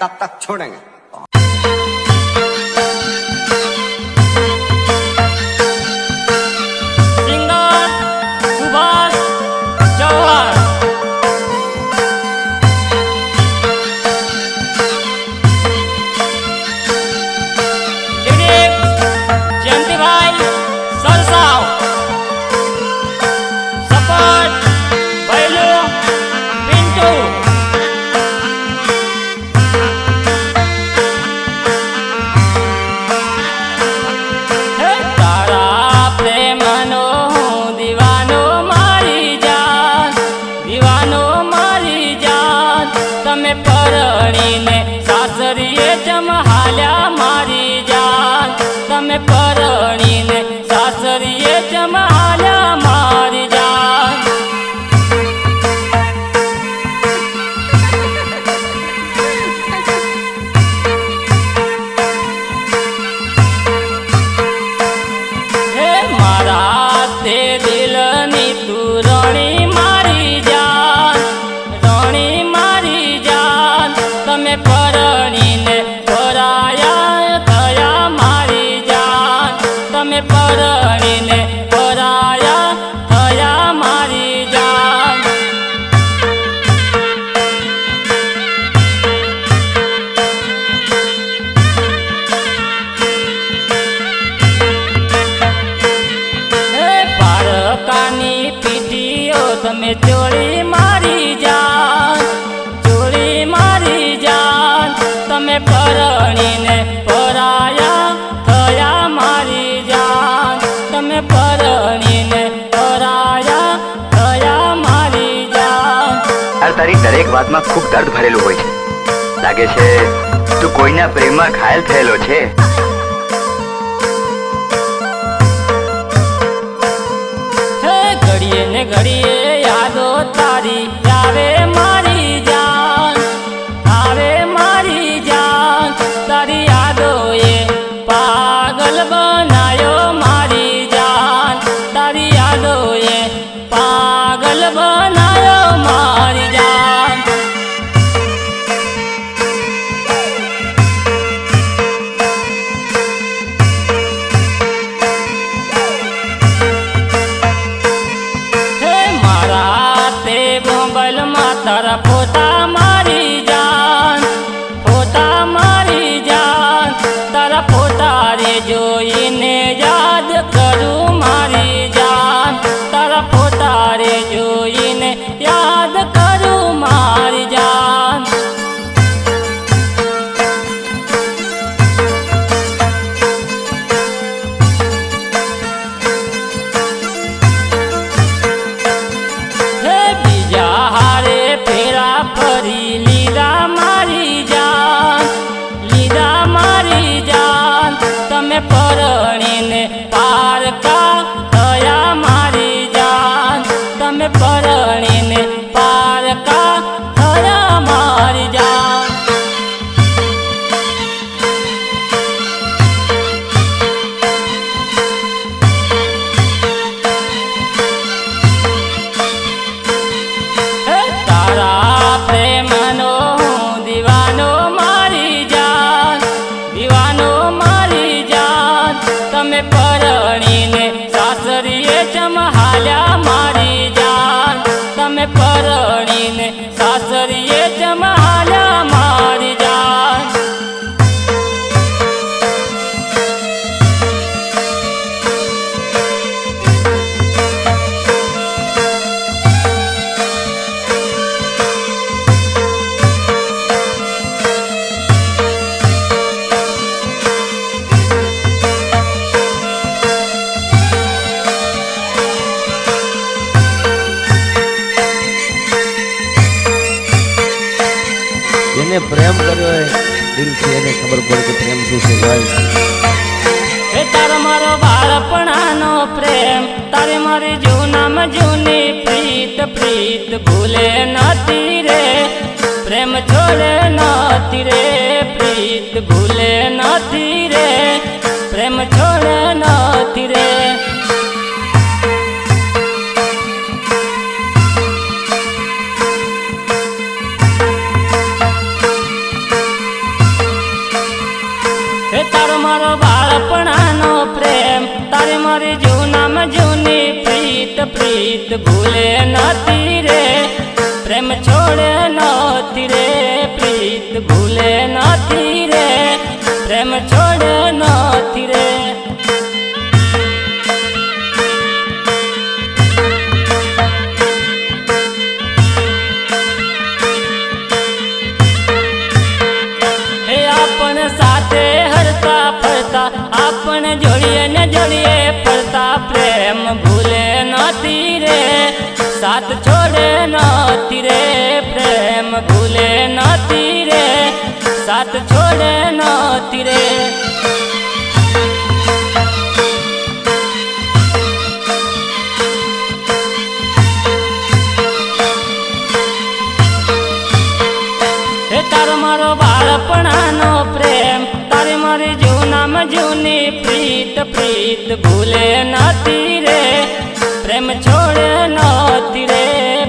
तब तक छोड़ेंगे। તમે ચોરી મારી જાન, ચોરી મારી જાન, તમે પરણીને પરાયા થયા મારી જાન, તમે પરણીને પરાયા થયા મારી જાન। તારી દરેક વાતમાં ખૂબ દર્દ ભરેલું હોય છે, લાગે છે તું કોઈના પ્રેમમાં ઘાયલ થયેલો છે। ઘડીએ ને ઘડીએ યાદો તારી આવે મારી જાન, આવે મારી જાન, તારી યાદો એ પાગલ બનાયો મારી જાન, તારી યાદો એ પાગલ બનાયો મારી જાન। તારા પોતા મારી જાન, પોતા મારી જાન, તારા પોતા રે જોઈને યાદ કરું મારી જાન, તારા પોતા રે જોઈને યાદ કરું મારી જાન। ફરી લીધા મારી જાન, લીધા મારી જાન, તમે પરણીને પારકા થયા મારી જાન, તમે પરણીને પારકા થયા મારી જાન। તારા પ્રેમનો દીવાનો મારી જાન, દીવાનો મારી જાન, તમે પરણીને સાસરીએ જમહાલ્યા મારી જાન, તમે પરણીને સાસરીએ જમહાલ્યા મારી જાન। જેને પ્રેમ કર્યો હોય દિલથી એને ખબર પડે કે પ્રેમ શું છે ભાઈ। એ તારો મારો બાળપણાનો પ્રેમ, તારે મારી જૂનામાં જૂની પ્રીત, પ્રીત ભૂલે નથી રે, પ્રેમ છોડે નથી રે, પ્રીત ભૂલે નથી રે, પ્રેમ છોડે નથી રે। મારો બાળપણાનો પ્રેમ તારી મારી જૂનામાં જૂની પ્રીત પ્રીત ભૂલે નથી રે પ્રેમ છોડે નથી રે પ્રીત ભૂલે નથી રે પ્રેમ છોડે નથી રે સાથે હરતા ફરતા આપણ જોડીએ ને જોડીએ ફરતા પ્રેમ ભૂલે નથી રે સાથ છોડે નથી રે પ્રેમ ભૂલે નથી રે સાથ છોડે નથી રે તારો મારો બાળપણાનો પ્રેમ તારી મારી જૂનામાં જૂની પ્રીત પ્રીત ભૂલે નથી રે પ્રેમ છોડે નથી રે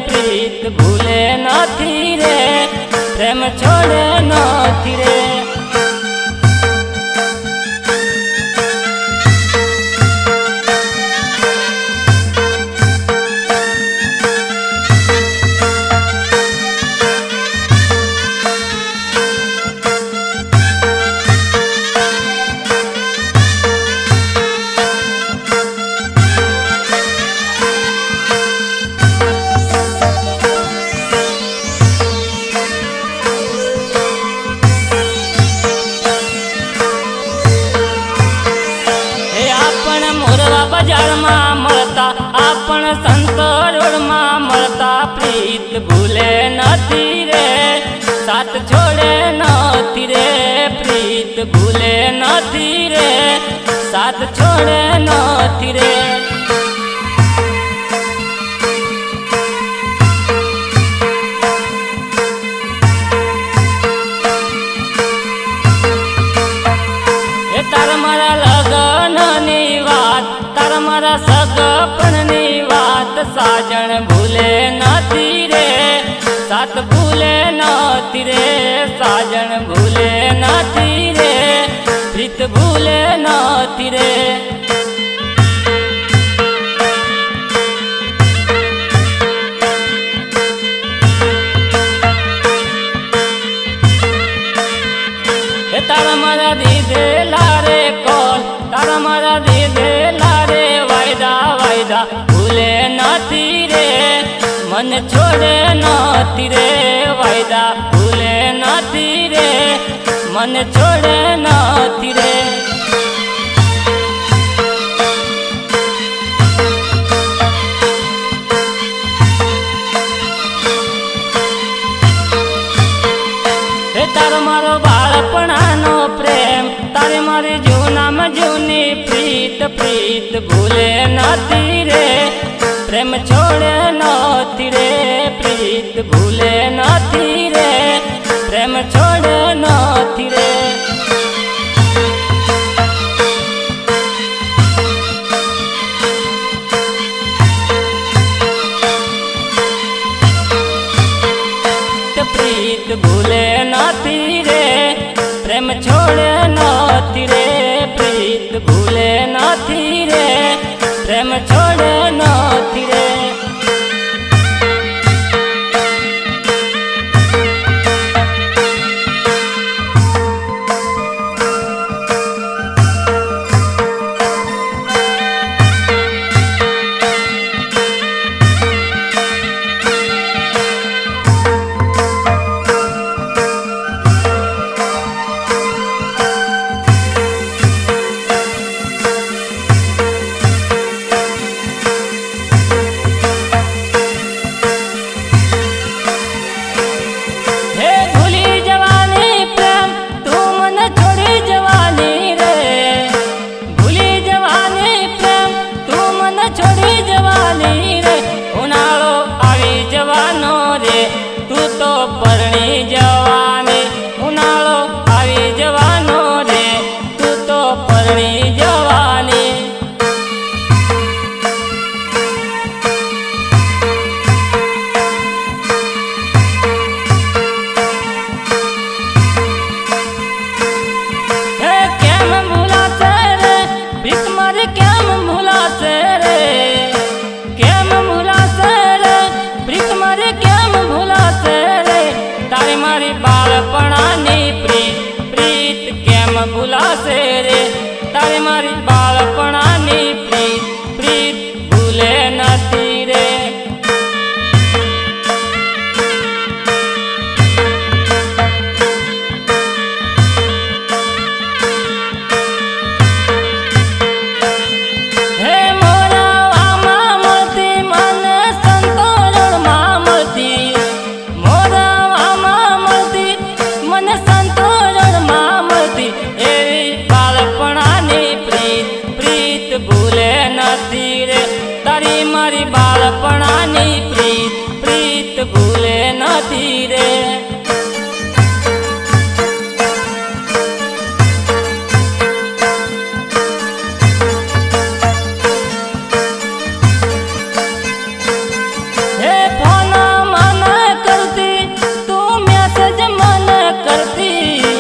પ્રીત ભૂલે નથી રે પ્રેમ છોડે નથી રે બજારમાં મળતા આપણ સંત રોડમાં મળતા પ્રીત ભૂલે નથી રે સાથ છોડે નથી રે પ્રીત ભૂલે નથી રે સાથ છોડે નથી રે તારા મારા લગનની વાત તારા મારા સગપણની વાત સાજણ ભૂલે નથી રે સાથ ભૂલે નથી રે સાજણ ભૂલે નથી રે પ્રીત ભૂલે નથી રે તારા મારા દીધેલા રે કોલ તારા મારા દીધેલા રે વાયદા વાયદા ભૂલે નથી રે મન છોડે નથી રે વાયદા ભૂલે નથી રે મન છોડે નથી રે તારો મારો બાળપણાનો પ્રેમ તારી મારી જૂનામાં જૂની પ્રીત પ્રીત ભૂલે નથી રે પ્રેમ છોડે નથી રે પ્રીત ભૂલે નથી રે પ્રેમ છોડે નથી રે પ્રીત ભૂલે નથી રે પ્રેમ છોડે નથી રે પ્રીત ભૂલે નથી રે પ્રેમ છોડે નથી રે ભૂલાશે રે તારી મારી બાળપણાની પ્રીત પ્રીત ભૂલે નથી રે ભૂલે નથી રે તારી મારી બાળપણાની પ્રીત પ્રીત ભૂલે નથી રે હે ફોન મને કરતી તું મેસેજ મને કરતી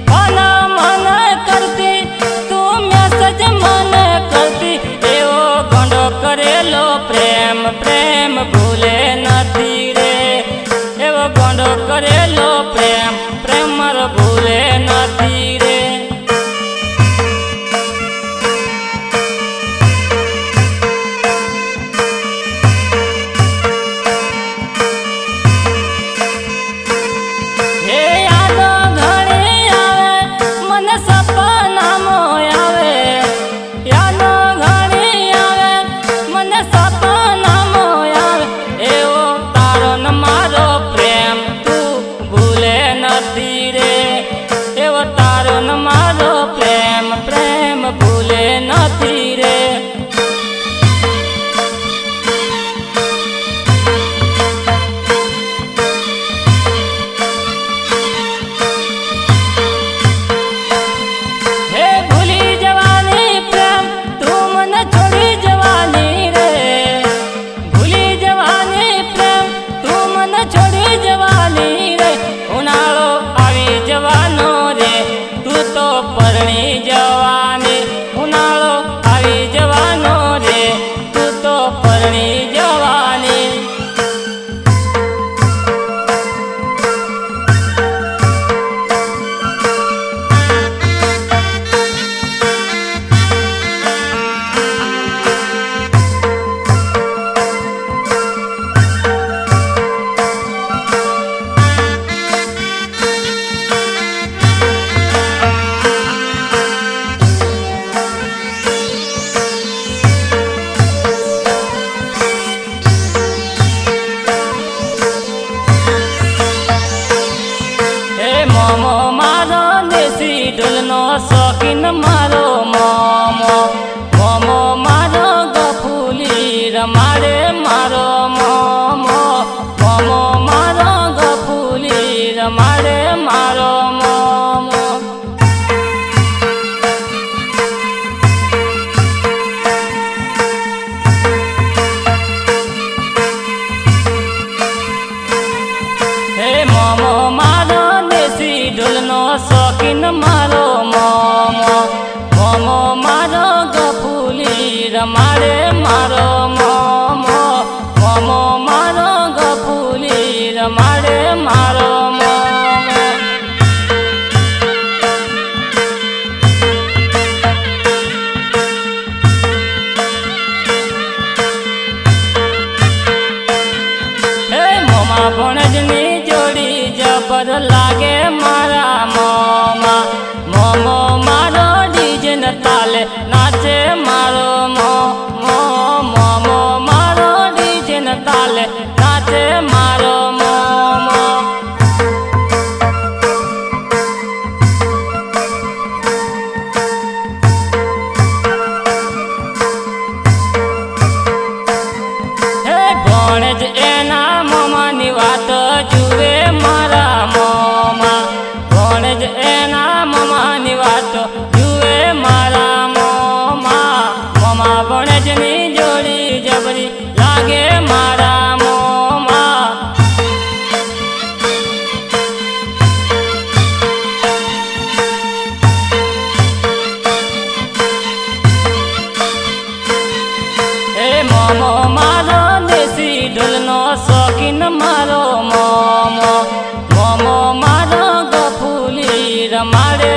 ફોન મને કરતી તું મેસેજ મને કરતી એવો ગોંડો કરેલો પ્રેમ પ્રેમ ભૂલે નથી રે એવો ગોંડો કરેલો પ્રેમ પ્રેમ મારો ભૂલે નથી રે હે યાદો ઘણી આવે મને સપનામાં આવે યાદો ઘણી આવે મને સપનામાં આવે એવો તારો ને મારો પ્રેમ તું ભૂલે નથી રે એવો તારો ને મારો પ્રેમ પ્રેમ ભૂલે નથી રે હે ભૂલી જવાની પ્રેમ તું મને છોડી જવાની રે ભૂલી જવાની પ્રેમ તું મને છોડી જવાની રે ઉનાળો આવી જવાનો રે તું તો પરણી જવાની ઉનાળો આવી જવાનો રે તું તો પરણી જવાની હે મોમો મારો દેશી ઢોલનો શોખીન મારો મોમો મોમો મારો ગફુલી રમાડે મારો મોમો મોમો મારો ગફુલી રમાડે મારો મોમો હે મોમો મારો દેશી ઢોલનો શોખીન મારો મોમો મોમો મારો ગફુલી રમાડે મારો મોમો મોમો મારો ગફુલી રમાડે મારો મોમો હે મોમા ભણજની જોડી જબર લાગે મારા મોમા મોમો મારો ડીજે ન તાલે નાચે મારો મોમો મોમો મારો ડીજે ન તાલે નાચે મારો મોમો હે ભણજ એના મોમાની વાત જુએ મારા મોમા ભણજ એના મોમાની વાત જુએ મારા મોમા મોમા ભણજની જોડી જબરી લાગે મારા મોમા હે મોમો મારો દેશી ઢોલનો શોખીન મારો મોમો મોમો મારો ગફુલી રમાડે